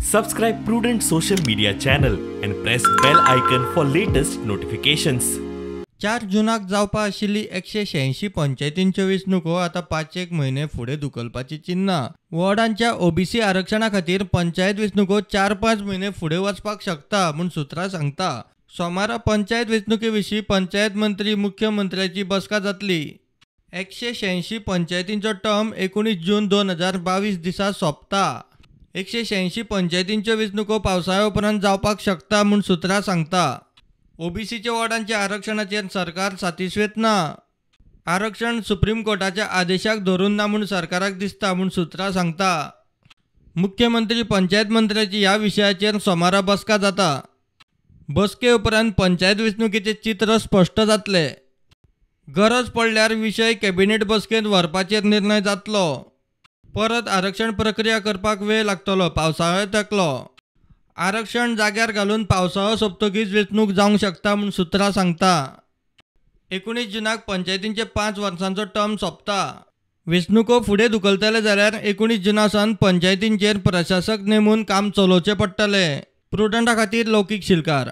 Subscribe Prudent social media channel and press bell icon for latest notifications. 4 जूनाक जावपा आशिल्ली 186 पंचायतींच्यो वेंचणुको आता 5 म्हयने फुडें धुकलपाची चिन्नां. वॉर्डांच्या ओबीसी आरक्षणा खातीर पंचायत वेंचणुको 4-5 म्हयने फुडें वचपाक शकता म्हूण सुत्रां सांगता. सोमारा पंचायत वेंचणुके विशीं पंचायत मंत्री मुख्यमंत्र्याची बसका जातली. 186 पंचायतींचो टर्म 19 जून 2022 दिसा सोंपता. 186 पंचायतींच्यो वेंचणुको पावसाळ्या उपरांत जावपाक शकता म्हूण सुत्रां सांगता. ओबीसीच्या वॉर्डांच्या आरक्षणाचेर सरकार सातिस्वेत ना. आरक्षण सुप्रीम कोर्टाच्या आदेशाक धरून ना म्हूण सरकाराक दिसता म्हूण सुत्रां सांगता. मुख्यमंत्री पंचायत मंत्र्याची ह्या विशयाचेर सोमारा बसका जाता. बसके उपरांत पंचायत वेंचणुकेचें चित्र स्पश्ट जातलें. गरज पडल्यार विशय कॅबिनेट बसकेंत व्हरपाचेर निर्णय जातलो. परत आरक्षण प्रक्रिया करपाक वेळ लागतलो. पावसाळो तेंकलो. आरक्षण जाग्यार घालून पावसाळो सोंपतकीच वेंचणूक जावंक शकता म्हूण सुत्रां सांगता. 19 जूनाक पंचायतींचे 5 वर्सांचो टर्म सोंपता. वेंचणुको फुडें धुकलतले जाल्यार 19 जूनासावन पंचायतींचेर प्रशासक नेमून काम चलोवचें पडटलें. प्रुडंटा खातीर लौकीक शिलकार.